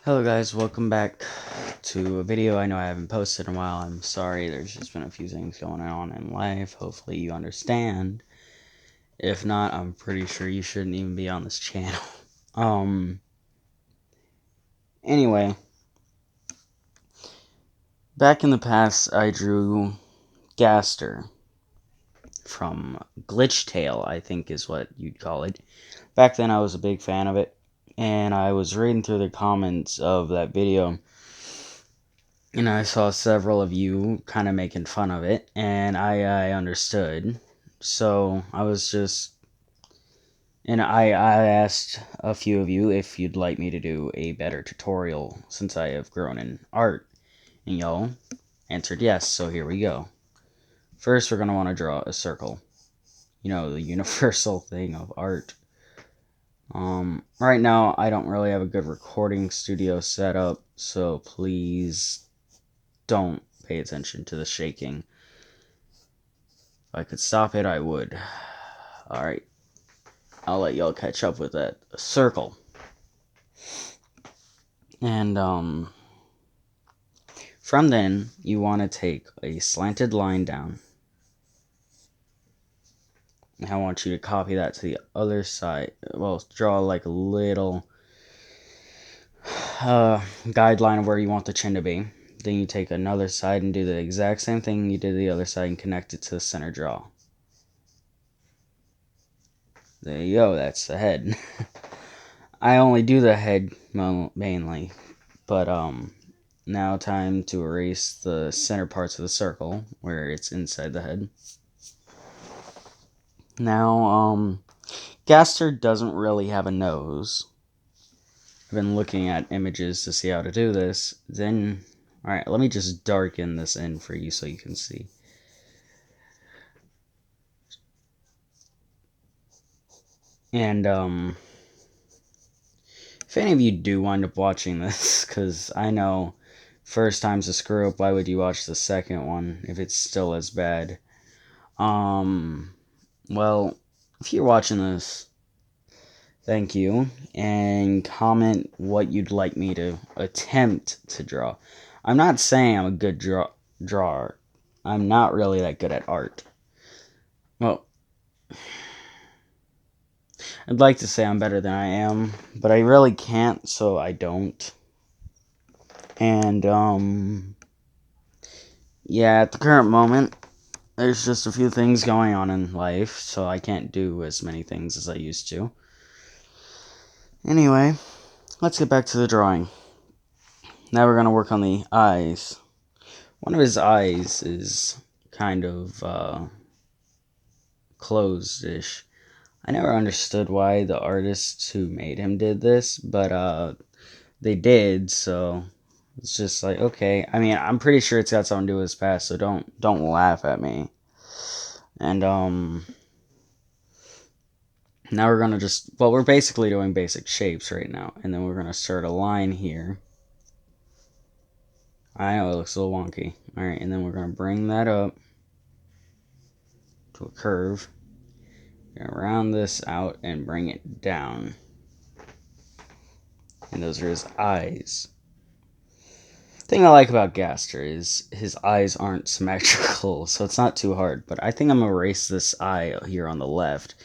Hello guys, welcome back to a video. I know I haven't posted in a while. I'm sorry, there's just been a few things going on in life. Hopefully you understand. If not, I'm pretty sure you shouldn't even be on this channel. Um anyway, back in the past I drew Gaster from Glitch Tale, I think is what you'd call it. Back then I was a big fan of it, and I was reading through the comments of that video, and I saw several of you kind of making fun of it, and I understood. So I was just, and I asked a few of you if you'd like me to do a better tutorial since I have grown in art, and y'all answered yes, so here we go. First, we're going to want to draw a circle. You know, the universal thing of art. Right now, I don't really have a good recording studio set up, so please don't pay attention to the shaking. If I could stop it, I would. Alright. I'll let y'all catch up with that. A circle. And, from then, you want to take a slanted line down. And I want you to copy that to the other side. Well, draw like a little guideline of where you want the chin to be. Then you take another side and do the exact same thing you did the other side and connect it to the center draw. There you go, that's the head. I only do the head mainly, but now time to erase the center parts of the circle where it's inside the head. Now, Gaster doesn't really have a nose. I've been looking at images to see how to do this. Then, alright, let me just darken this in for you so you can see. And, if any of you do wind up watching this, because I know first time's a screw up, why would you watch the second one if it's still as bad? Well, if you're watching this, thank you, and comment what you'd like me to attempt to draw. I'm not saying I'm a good drawer. I'm not really that good at art. Well, I'd like to say I'm better than I am, but I really can't, so I don't. And, yeah, at the current moment, there's just a few things going on in life, so I can't do as many things as I used to. Anyway, let's get back to the drawing. Now we're going to work on the eyes. One of his eyes is kind of closed-ish. I never understood why the artists who made him did this, but they did, so it's just like, okay. I mean, I'm pretty sure it's got something to do with his past, so don't laugh at me. And now we're gonna we're basically doing basic shapes right now, and then we're gonna start a line here. I know it looks a little wonky. Alright, and then we're gonna bring that up to a curve. We're gonna round this out and bring it down. And those are his eyes. The thing I like about Gaster is his eyes aren't symmetrical, so it's not too hard. But I think I'm gonna erase this eye here on the left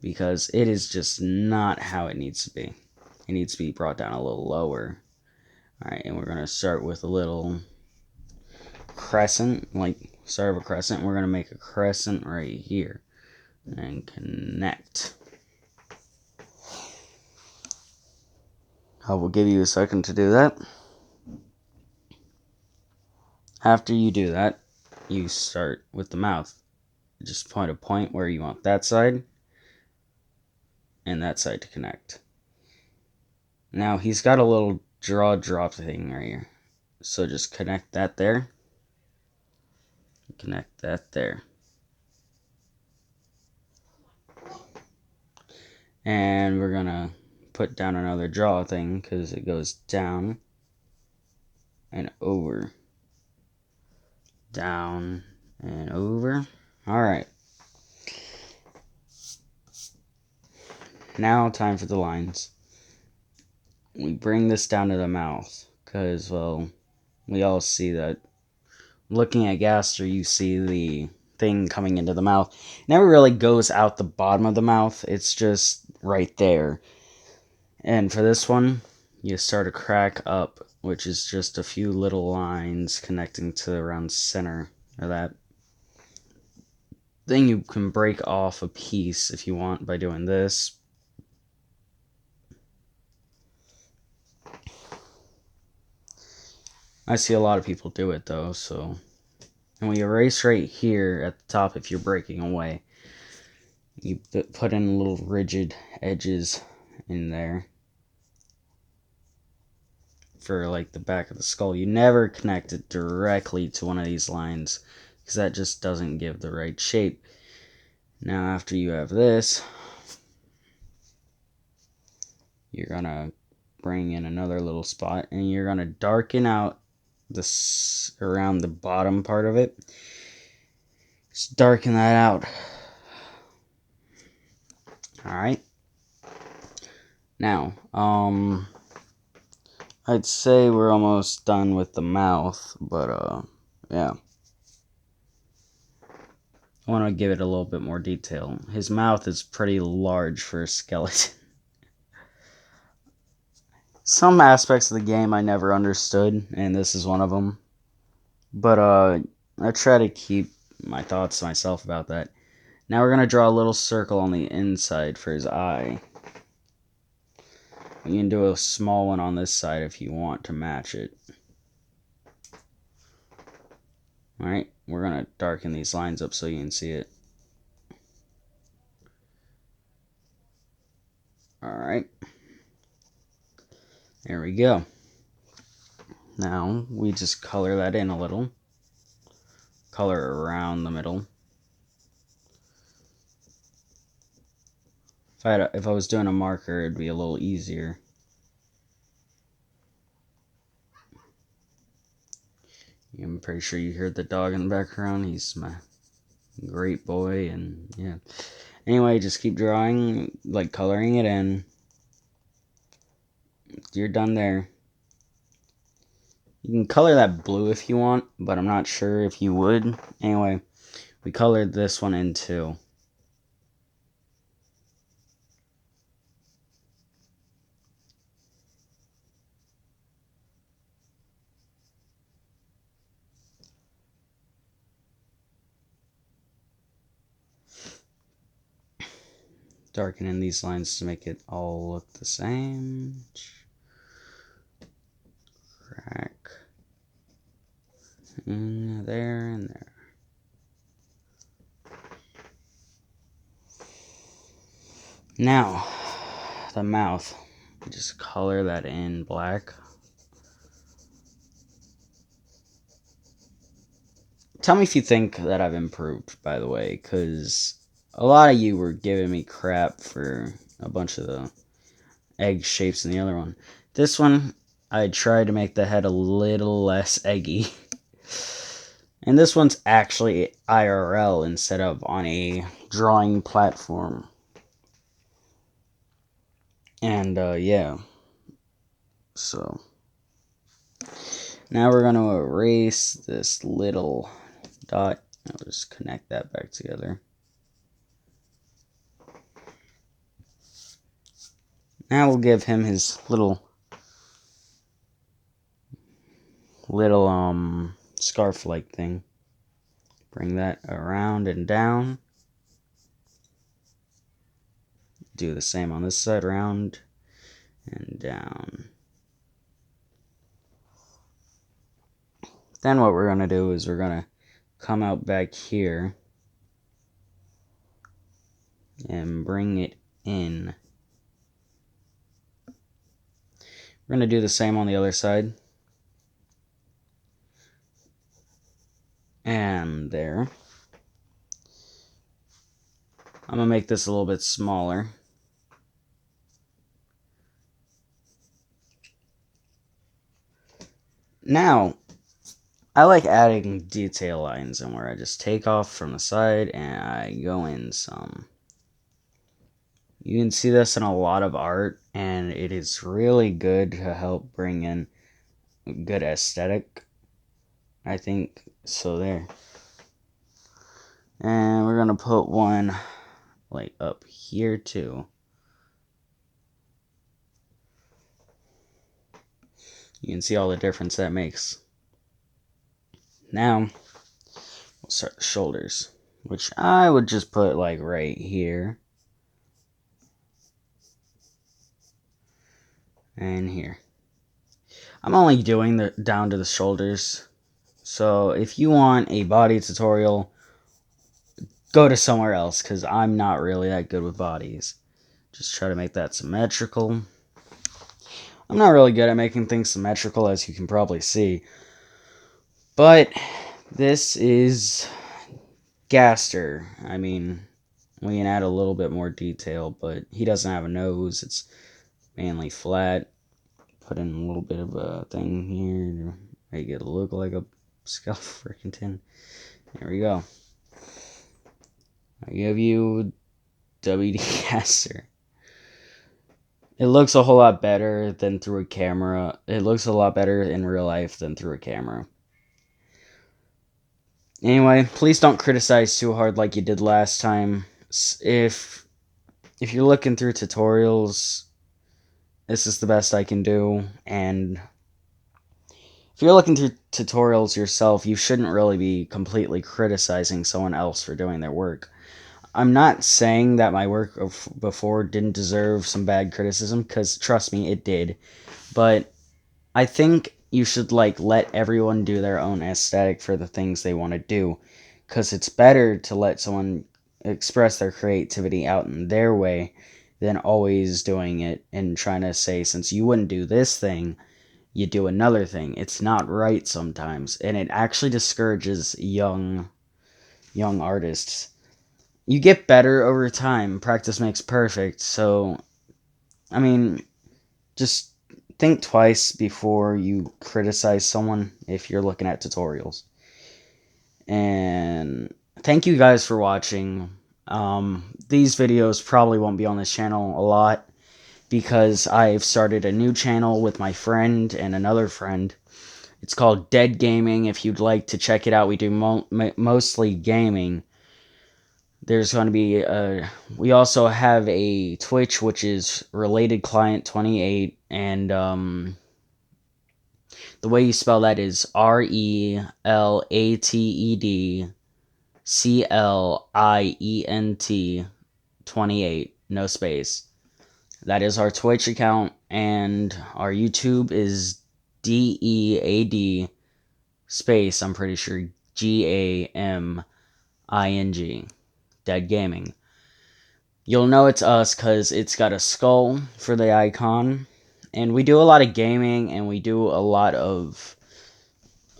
because it is just not how it needs to be. It needs to be brought down a little lower. Alright, and we're gonna start with a little crescent, like start of a crescent. We're gonna make a crescent right here and connect. I will give you a second to do that. After you do that, you start with the mouth. Just point a point where you want that side and that side to connect. Now he's got a little draw drop thing right here. So just connect that there. Connect that there. And we're gonna put down another draw thing because it goes down and over. Down and over. Alright. Now time for the lines. we bring this down to the mouth because, well, we all see that. Looking at gaster, you see the thing coming into the mouth. It never really goes out the bottom of the mouth. It's just right there. And for this one, you start a crack up, which is just a few little lines connecting to around center of that. Then you can break off a piece if you want by doing this. I see a lot of people do it though, so. And we erase right here at the top if you're breaking away. You put in little rigid edges in there for like the back of the skull. You never connect it directly to one of these lines because that just doesn't give the right shape. Now after you have this, you're gonna bring in another little spot and you're gonna darken out this around the bottom part of it. Just darken that out. Alright. Now, I'd say we're almost done with the mouth, but yeah. I want to give it a little bit more detail. His mouth is pretty large for a skeleton. Some aspects of the game I never understood, and this is one of them. But I try to keep my thoughts to myself about that. Now we're going to draw a little circle on the inside for his eye. You can do a small one on this side if you want to match it. Alright, we're going to darken these lines up so you can see it. Alright. There we go. Now, we just color that in a little. Color around the middle. If I was doing a marker, it'd be a little easier. I'm pretty sure you heard the dog in the background. He's my great boy, and yeah. Anyway, just keep drawing, like coloring it in. You're done there. You can color that blue if you want, but I'm not sure if you would. Anyway, we colored this one in too. Darken in these lines to make it all look the same. Crack. In there and there. Now, the mouth. Just color that in black. Tell me if you think that I've improved, by the way, because a lot of you were giving me crap for a bunch of the egg shapes in the other one. This one, I tried to make the head a little less eggy. And this one's actually IRL instead of on a drawing platform. And, yeah. So, now we're going to erase this little dot. I'll just connect that back together. Now we'll give him his little scarf-like thing. Bring that around and down. Do the same on this side, around and down. Then what we're going to do is we're going to come out back here and bring it in. We're going to do the same on the other side. And there. I'm going to make this a little bit smaller. Now, I like adding detail lines in where I just take off from the side and I go in some. You can see this in a lot of art, and it is really good to help bring in a good aesthetic, I think. So there. And we're gonna put one like up here too. You can see all the difference that makes. Now, we'll start the shoulders, which I would just put like right here. And here. I'm only doing the down to the shoulders. So if you want a body tutorial, go to somewhere else, because I'm not really that good with bodies. Just try to make that symmetrical. I'm not really good at making things symmetrical, as you can probably see. But this is Gaster. I mean, we can add a little bit more detail, but he doesn't have a nose. It's mainly flat. Put in a little bit of a thing here to make it look like a skeleton. There we go. I give you WD Gaster. It looks a whole lot better than through a camera. It looks a lot better in real life than through a camera. Anyway, please don't criticize too hard like you did last time. If you're looking through tutorials, this is the best I can do. And if you're looking through tutorials yourself, you shouldn't really be completely criticizing someone else for doing their work. I'm not saying that my work before didn't deserve some bad criticism, because trust me, it did. But I think you should let everyone do their own aesthetic for the things they want to do, because it's better to let someone express their creativity out in their way than always doing it and trying to say, since you wouldn't do this thing, you do another thing. It's not right sometimes, and it actually discourages young artists. You get better over time. Practice makes perfect. So, I mean, just think twice before you criticize someone if you're looking at tutorials. And thank you guys for watching. These videos probably won't be on this channel a lot, because I've started a new channel with my friend and another friend. It's called Dead Gaming. If you'd like to check it out, we do mostly gaming. There's going to be we also have a Twitch, which is Related Client 28, and the way you spell that is RELATED CLIENT 28, no space. That is our Twitch account, and our YouTube is DEAD space, I'm pretty sure, GAMING. Dead Gaming. You'll know it's us because it's got a skull for the icon. And we do a lot of gaming, and we do a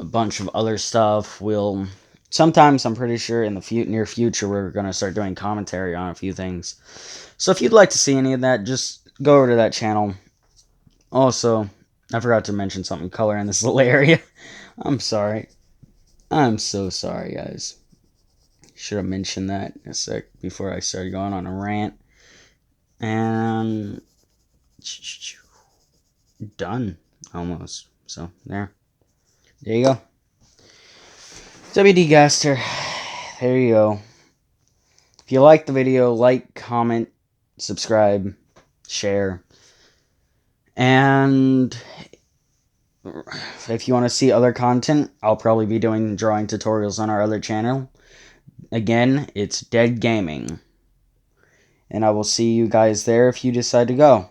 bunch of other stuff. Sometimes, I'm pretty sure in the near future, we're going to start doing commentary on a few things. So if you'd like to see any of that, just go over to that channel. Also, I forgot to mention something, color in this little area. I'm sorry. I'm so sorry, guys. Should have mentioned that a sec before I started going on a rant. And done almost. So there you go. WD Gaster. There you go. If you like the video, like, comment, subscribe, share. And if you want to see other content, I'll probably be doing drawing tutorials on our other channel. Again, it's Dead Gaming. And I will see you guys there if you decide to go.